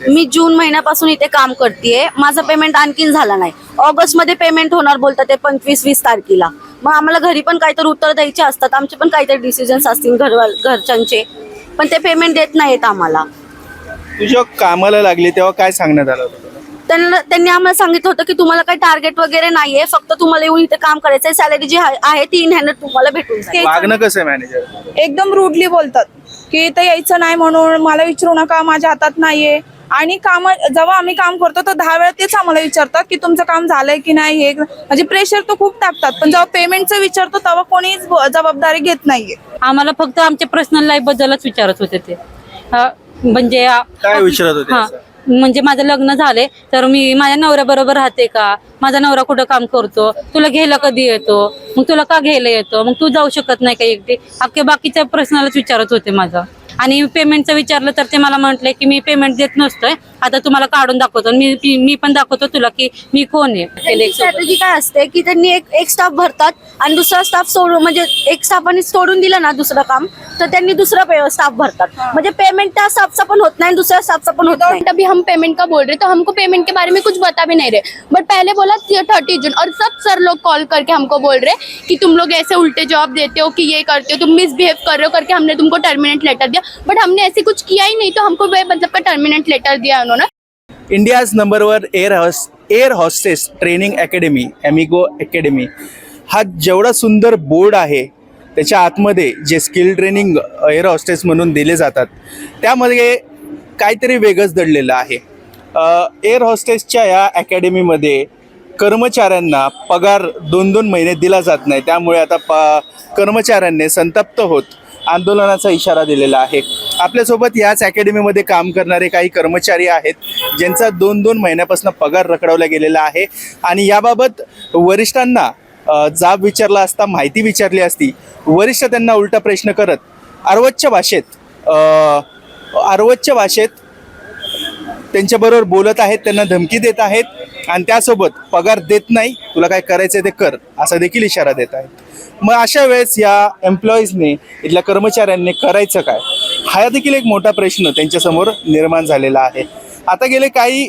करते? मी जून महिन्यापासून इथे काम करतेय. माझं पेमेंट आणखीन झालं नाही. ऑगस्ट मध्ये पेमेंट होणार बोलतात ते 25-20 तारखेला. मग आम्हाला घरी पण काहीतरी उत्तर द्यायचे असतात, आमचे पण काहीतरी डिसिजन्स असतील घरच्यांचे, पण ते पेमेंट देत नाहीत आम्हाला. तू जेव्हा कामाला लागली तेव्हा काय सांगण्यात आलं होतं तुला? त्यांनी आम्हाला सांगितलं होतं की तुम्हाला काही टार्गेट वगैरे नाहीये, फक्त तुम्हाला येऊन इथे काम करायचंय, सॅलरी जी आहे ती इन हँड तुम्हाला भेटून जाईल. वागणं कसं आहे मॅनेजर? एकदम रूडली बोलतात की इथं यायचं नाही, म्हणून मला विचारू नका, माझ्या हातात नाहीये. आणि काम जेव्हा आम्ही काम करतो तर 10 वेळा तेच आम्हाला विचारतात की तुमचं काम झालंय की नाही. हे म्हणजे प्रेशर तर खूप टाकतात, पण जेव्हा पेमेंटचं विचारतो तेव्हा कोणीच जबाबदारी घेत नाहीये. आम्हाला फक्त आमच्या पर्सनल लाईफ बद्दलच विचारत होते ते. म्हणजे काय विचारत होते हा, असं? म्हणजे माझं लग्न झाले तर मी माझ्या नवऱ्याबरोबर राहते का, माझा नवरा कुठं काम करतो, तुला घ्यायला कधी येतो, मग तुला का घ्यायला येतो, मग तू जाऊ शकत नाही का एकटी. अख्खे बाकीच्या प्रश्नालाच विचारत होते माझं. आणि पेमेंटचं विचारलं तर ते मला म्हटले की मी पेमेंट देत नसतोय, आता तुम्हाला काढून दाखवतो, मी पण दाखवतो तुला की मी कोण आहे. स्ट्रॅटेजी काय असते की त्यांनी एक स्टाफ भरतात आणि दुसरा स्टाफ सोडून, म्हणजे एक स्टाफाने सोडून दिलं ना दुसरं काम, तर त्यांनी दुसरा स्टाफ भरतात. म्हणजे पेमेंट त्या स्टाफचा पण होत नाही, दुसऱ्या स्टाफचा पण होत नाही. अभी हम पेमेंट का बोल रहे तो हमको पेमेंट के बारे में कुछ बता भी नहीं रहे, बट पहले बोला 30 जून और सब सर लोग कॉल करके हमको बोल रहे कि तुम लोग ऐसे उल्टे जॉब देते हो कि ये करते हो, तुम मिसबिहेव कर रहे हो करके हमने तुमको टर्मिनेट लेटर दिया. बट हमने ऐसे कुछ किया ही नहीं, तो हमको मतलब का टर्मिनेट लेटर दिया उन्होंने. India's number 1 air hostess training academy, Amigo academy, हा जेवढा सुंदर बोर्ड आहे त्याच्या आतमध्ये जे स्किल ट्रेनिंग एअर हॉस्टेस म्हणून दिले जातात त्यामध्ये काहीतरी वेगळंच दडलेलं आहे. एअर हॉस्टेसच्या या अकॅडमीमध्ये कर्मचाऱ्यांना पगार 2-2 महिने दिला जात नाही. त्यामुळे आता कर्मचाऱ्यांनी संतप्त होत आंदोलनाचा इशारा दिलेला आहे. आपल्यासोबत याच अकॅडमीमध्ये काम करणारे काही कर्मचारी आहेत ज्यांचा 2-2 महिन्यापासून पगार रखडवला गेलेला आहे. आणि याबाबत वरिष्ठांना जाब विचारला असता, माहिती विचारली असती, वरिष्ठ त्यांना उलटा प्रश्न करत अर्वच्च भाषेत त्यांच्याबरोबर बोलत आहेत, त्यांना धमकी देत आहेत आणि त्यासोबत पगार देत नाही, तुला काय करायचं ते कर, असा देखील इशारा देत आहेत. मग अशा वेळेस या एम्प्लॉईजने, इथल्या कर्मचाऱ्यांनी करायचं काय, हा देखील एक मोठा प्रश्न त्यांच्यासमोर निर्माण झालेला आहे. आता गेले काही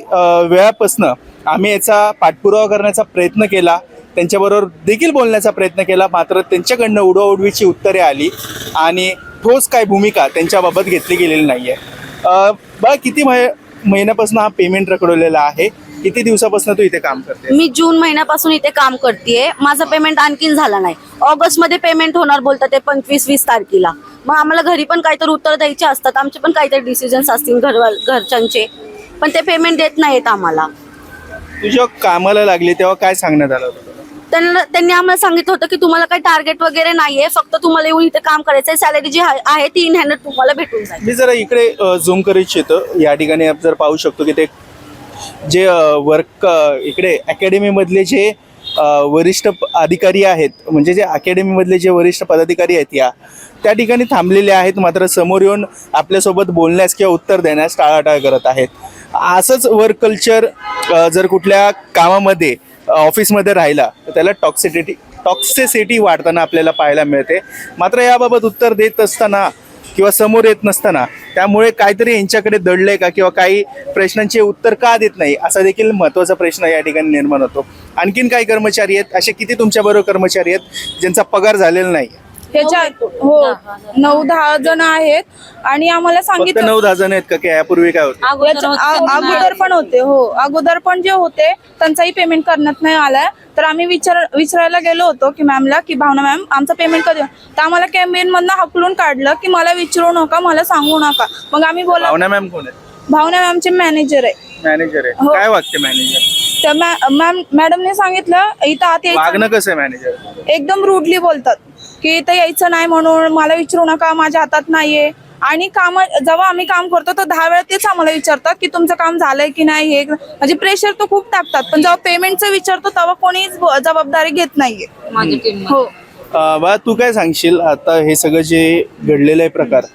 वेळापासून आम्ही याचा पाठपुरावा करण्याचा प्रयत्न केला, त्यांच्याबरोबर देखील बोलण्याचा प्रयत्न केला, मात्र त्यांच्याकडनं उडवाउडवीची उत्तरे आली आणि ठोस काय भूमिका त्यांच्याबाबत घेतली गेलेली नाही आहे. बघा, किती महिन्यापासून हा पेमेंट रखडवलेला आहे? किती दिवसापासून तू इथे काम करते? मी जून महिन्यापासून इथे काम करतेय. माझं पेमेंट आणखीन झालं नाही. ऑगस्ट मध्ये पेमेंट होणार बोलतात ते 25-20 तारखेला. मग आम्हाला घरी पण काहीतरी उत्तर द्यायचे असतात, आमचे पण काहीतरी डिसिजन्स असतील घरच्यांचे, पण ते पेमेंट देत नाहीत आम्हाला. तू जेव्हा कामाला लागली तेव्हा काय सांगण्यात आलं होतं? त्यांनी आम्हाला सांगितलं होतं की तुम्हाला काही टार्गेट वगैरे नाहीये, फक्त तुम्हाला येऊन इथे काम करायचंय, सॅलरी जी आहे ती इन हँड तुम्हाला भेटून जाईल. मी जरा इकडे झूम करू इच्छितो. या ठिकाणी आपण जर पाहू शकतो की ते जे इकडे अकॅडमीमधले जे वरिष्ठ अधिकारी आहेत, म्हणजे जे अकॅडमीमधले जे वरिष्ठ पदाधिकारी आहेत त्या ठिकाणी थांबलेले आहेत, मात्र समोर येऊन आपल्यासोबत बोलण्यास किंवा उत्तर देण्यास टाळाटाळ करत आहेत. असंच वर्क कल्चर जर कुठल्या कामामध्ये ऑफिसमध्ये राहिला तर त्याला टॉक्सिसिटी वाढताना आपल्याला पाहायला मिळते. मात्र याबाबत उत्तर देत असताना किंवा समोर येत नसताना त्यामुळे काहीतरी यांच्याकडे दडलंय का, किंवा काही प्रश्नांचे उत्तर का देत नाही, असा देखील महत्त्वाचा प्रश्न या ठिकाणी निर्माण होतो. आणखीन काही कर्मचारी आहेत, असे किती तुमच्याबरोबर कर्मचारी आहेत ज्यांचा पगार झालेला नाही? ह्याच्यात हो 9-10 जण आहेत. आणि आम्हाला फक्त सांगितलं 9-10 जण आहेत का, की यापूर्वी काय होतं? अगोदर पण होते. हो, अगोदर पण जे होते त्यांचाही पेमेंट करण्यात नाही आलाय. तर आम्ही विचारायला गेलो होतो की मॅमला की भावना मॅम आमचं पेमेंट कधी, तर आम्हाला कॅम्पेन मधनं हाकलून काढलं की मला विचारू नका, मला सांगू नका. मग आम्ही बोला, भावना मॅम कोण आहेत? भावना मॅमचे मॅनेजर आहे. मॅनेजर आहे. काय वागते मॅनेजर? तर मॅडमने सांगितलं इथं आत यायचं. वागणं कसं आहे मॅनेजर? एकदम रूडली बोलतात की इथं यायचं नाही, म्हणून मला विचारू नका, माझ्या हातात नाहीये. आणि जेव्हा आम्ही काम करतो तर 10 वेळा तेच आम्हाला विचारतात की तुमचं काम झालंय की नाही. हे म्हणजे प्रेशर तर खूप टाकतात, पण जेव्हा पेमेंटचं विचारतो तेव्हा कोणीच जबाबदारी घेत नाहीये. माझी टीम हो. बा, तू काय सांगशील, आता हे सगळं जे घडलेलं आहे प्रकार,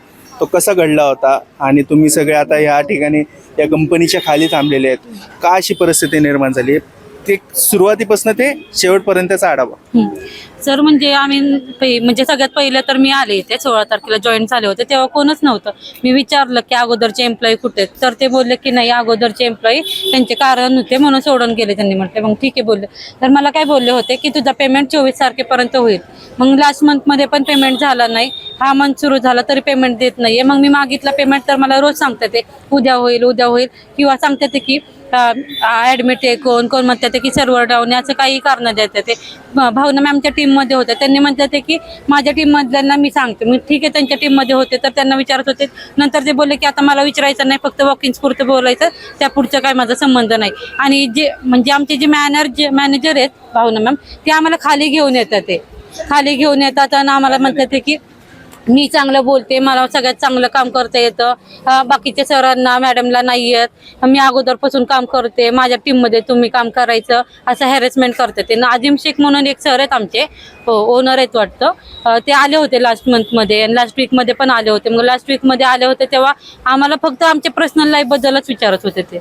तो कसा घडला होता? आणि तुम्ही सगळे आता या ठिकाणी या कंपनीच्या खाली थांबलेले आहेत, का अशी परिस्थिती निर्माण झाली? ते सुरुवातीपासून ते शेवटपर्यंतचा आढावा. सर म्हणजे आम्ही म्हणजे सगळ्यात पहिलं तर मी आले इथे 16 तारखेला जॉईन झाले होते, तेव्हा कोणच नव्हतं. मी विचारलं की अगोदरचे एम्प्लॉई कुठे आहेत, तर ते बोलले की नाही अगोदरचे एम्प्लॉई त्यांचे कारण होते म्हणून सोडून गेले. त्यांनी म्हटले मग ठीक आहे बोलले. तर मला काय बोलले होते की तुझा पेमेंट 24 तारखेपर्यंत होईल. मग लास्ट मंथमध्ये पण पेमेंट झाला नाही, हा मंथ सुरू झाला तरी पेमेंट देत नाहीये. मग मी मागितलं पेमेंट तर मला रोज सांगतात ते उद्या होईल उद्या होईल, किंवा सांगतात ते की ॲडमिट आहे कोण कोण म्हणतात ते की सर्व्हर डाऊन आहे, असं काही कारण देतात ते. भावना मॅमच्या टीममध्ये होत्या, त्यांनी म्हणतात ते की माझ्या टीममधल्यांना मी सांगते. मग ठीक आहे त्यांच्या टीममध्ये होते तर त्यांना विचारत होते. नंतर ते बोलले की आता मला विचारायचं नाही, फक्त वॉकिंग्स पुरतं बोलायचं, त्या पुढचं काय माझा संबंध नाही. आणि जे म्हणजे आमचे जे मॅनेजर आहेत भावना मॅम, ते आम्हाला खाली घेऊन येतात. ते खाली घेऊन येतात आणि आम्हाला म्हणतात ते की मी चांगलं बोलते, मला सगळ्यात चांगलं काम करता येतं, बाकीच्या सरांना मॅडमला नाही येत, मी अगोदरपासून काम करते, माझ्या टीममध्ये तुम्ही काम करायचं, असं हॅरेसमेंट करते ते. नाजिम शेख म्हणून एक सर आहेत आमचे, ओनर आहेत वाटतं, ते आले होते लास्ट मंथमध्ये आणि लास्ट वीकमध्ये पण आले होते. मग लास्ट वीकमध्ये आले होते तेव्हा आम्हाला फक्त आमच्या पर्सनल लाईफबद्दलच विचारत होते ते.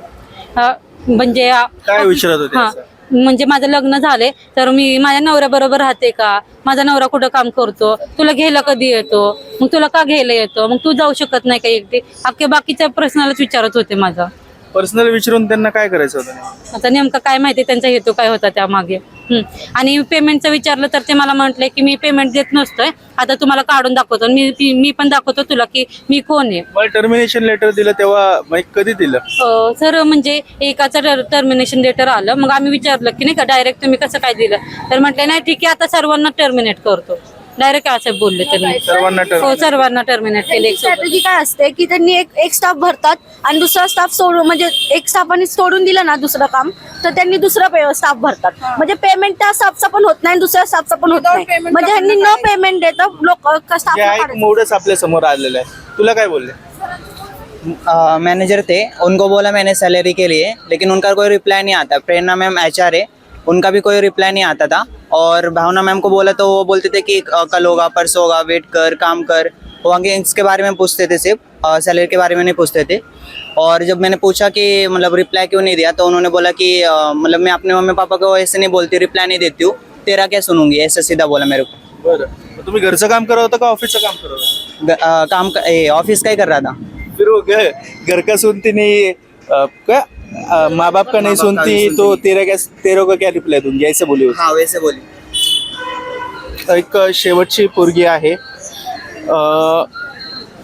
म्हणजे काय विचारत होते हां असं? म्हणजे माझं लग्न झालंय तर मी माझ्या नवऱ्याबरोबर राहते का, माझा नवरा कुठं काम करतो, तुला घ्यायला कधी येतो, मग तुला का घ्यायला येतो, मग तू जाऊ शकत नाही का एकटी, अख्ख्या बाकीच्या प्रश्नालाच विचारत होते माझा. पर्सनल विचारून त्यांना काय करायचं होतं? आता नेमकं काय माहिती त्यांचा हेतू काय होता त्यामागे. आणि पेमेंटचं विचारलं तर ते मला म्हटलंय की मी पेमेंट देत नसतोय, आता तुम्हाला काढून दाखवतो, मी पण दाखवतो तुला की मी कोण आहे. मला टर्मिनेशन लेटर दिलं तेव्हा कधी दिलं? सर म्हणजे एकाचं टर्मिनेशन लेटर आलं, मग आम्ही विचारलं की नाही का डायरेक्ट तुम्ही कसं काय दिलं, तर म्हटलं नाही ठीक आहे आता सर्वांना टर्मिनेट करतो. डायरेक्ट असं बोलले त्यांनी. सर्वांना हो सर्वांना टर्मिनेट केले. स्ट्रॅटेजी काय असते की त्यांनी एक स्टाफ भरतात आणि दुसरा स्टाफ सोडून, म्हणजे एक स्टाफाने सोडून दिलं ना दुसरं काम, तर त्यांनी दुसरा स्टाफ भरतात. म्हणजे पेमेंट त्या स्टाफचा पण होत नाही, दुसऱ्या स्टाफचा पण होत नाही. म्हणजे ह्यांनी न पेमेंट देता लोक स्टाफ मोडच आपल्या समोर आलेलं आहे. तुला काय बोलले? मैनेजर थे, उनको बोला मैंने सैलरी के लिए, लेकिन उनका कोई रिप्लाई नहीं आता. प्रेरणा मैम एचआर है, उनका भी कोई रिप्लाई नहीं आता था. और भावना मैम को बोला तो वो बोलते थे कि कल होगा परसों होगा, वेट कर काम कर. वो आगे इसके बारे में पूछते थे, सिर्फ सैलरी के बारे में नहीं पूछते थे. और जब मैंने पूछा कि मतलब रिप्लाई क्यों नहीं दिया, तो उन्होंने बोला कि मतलब मैं अपने मम्मी पापा को ऐसे नहीं बोलती, रिप्लाई नहीं देती हूँ, तेरा क्या सुनूंगी, ऐसा सीधा बोला मेरे को. बरं, तुम्ही घरचं काम करत होता का ऑफिसचं काम करत होता? काम ऑफिस का ही कर रहा था. फिर वो घर का सुनती नहीं, क्या माँ बाप का नहीं सुनती तो तेरे को क्या रिप्लाई दूंगी, ऐसे बोली होती. हाँ वैसे बोली. एक शेवटची पोरगी आहे.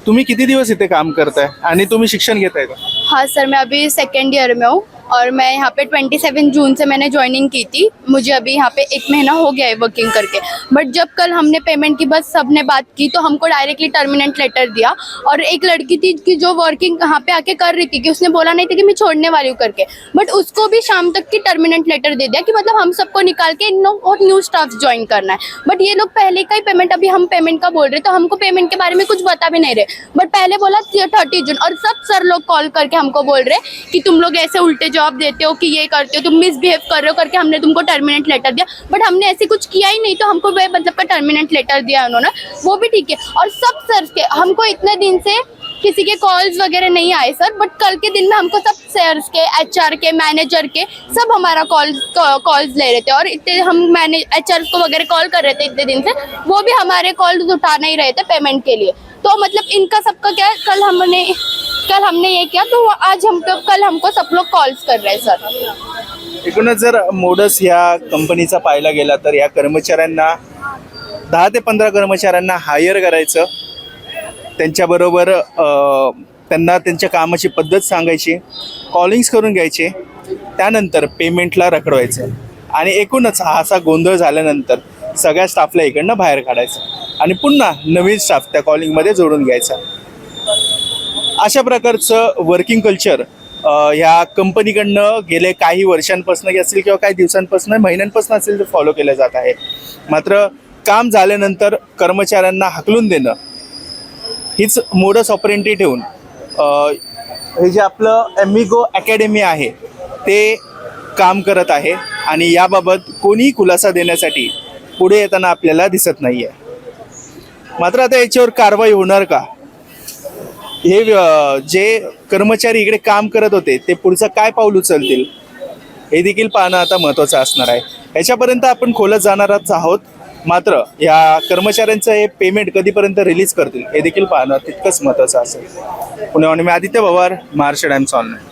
तुम्ही किती दिवस इथे काम करताय आणि तुम्ही शिक्षण घेताय का? हाँ सर, मैं अभी सेकेंड ईयर में हूँ और मैं यहाँ पे 27 जून से मैंने ज्वाइनिंग की थी. मुझे अभी यहाँ पे 1 महीना हो गया है वर्किंग करके. बट जब कल हमने पेमेंट की बस सबने बात की तो हमको डायरेक्टली टर्मिनेट लेटर दिया. और एक लड़की थी कि जो वर्किंग यहाँ पे आके कर रही थी, कि उसने बोला नहीं था कि मैं छोड़ने वाली हूँ करके, बट उसको भी शाम तक की टर्मिनेट लेटर दे दिया कि मतलब हम सबको निकाल के इन लोग और न्यू स्टाफ ज्वाइन करना है. बट ये लोग पहले का ही पेमेंट, अभी हम पेमेंट का बोल रहे तो हमको पेमेंट के बारे में कुछ बता भी नहीं रहे. बट पहले बोला 30 जून, और सब सर लोग कॉल करके हमको बोल रहे कि तुम लोग ऐसे उल्टे जॉब देते हो, कि ये करते हो, तुम मिसबिहेव कर रहे हो करके हमने तुमको टर्मिनेट लेटर दिया. बट हमने ऐसे कुछ किया ही नहीं, तो हमको वे मतलब का टर्मिनेट लेटर दिया उन्होंने, वो भी ठीक है. और सब सर के हमको इतने दिन से किसी के कॉल्स वगैरह नहीं आए सर, बट कल के दिन में हमको सब सर के, एचआर के, मैनेजर के सब हमारा कॉल्स ले रहे थे. और इतने हम एचआर को वगैरह कॉल कर रहे थे इतने दिन से, वो भी हमारे कॉल्स उठा नहीं रहे थे पेमेंट के लिए. तो मतलब इनका सबका क्या है, कल हमने ये किया तो आज कल हमको सब लोग कॉल्स कर रहे हैं सर. एकूणच जर मोडस या कंपनीचा पाहायला गेला तर या कर्मचाऱ्यांना 10 ते 15 कर्मचाऱ्यांना हायर करायचं, त्यांच्याबरोबर त्यांना त्यांच्या कामाची पद्धत सांगायची, कॉलिंग्स करून घ्यायचे, त्यानंतर पेमेंटला रखडवायचं आणि एकूणच हा असा गोंधळ झाल्यानंतर सगळ्या स्टाफला इकडनं बाहेर काढायचं आणि पुन्हा नवीन स्टाफ त्या कॉलिंगमध्ये जोडून घ्यायचा. अशा प्रकारचं वर्किंग कल्चर ह्या कंपनीकडनं गेले काही वर्षांपासून असेल किंवा काही दिवसांपासून, महिन्यांपासून असेल तर फॉलो केलं जात आहे. मात्र काम झाल्यानंतर कर्मचाऱ्यांना हाकलून देणं हीच मोडस ऑपरेंटी ठेवून हे जे आपलं एमिगो अकॅडमी आहे ते काम करत आहे आणि याबाबत कोणीही खुलासा देण्यासाठी पुढे येताना आपल्याला दिसत नाही आहे. मात्र आता याच्यावर कारवाई होणार का, हे जे कर्मचारी इकडे काम करत होते ते पुढचं काय पाऊल उचलतील हे देखील पाहणं आता महत्त्वाचं असणार आहे. याच्यापर्यंत आपण खोलत जाणारच आहोत. मात्र या कर्मचाऱ्यांचं हे पेमेंट कधीपर्यंत रिलीज करतील हे देखील पाहणं तितकंच महत्त्वाचं असेल. पुण्याहून मी आदित्य पवार, महाराष्ट्र टाइम्स ऑनलाईन.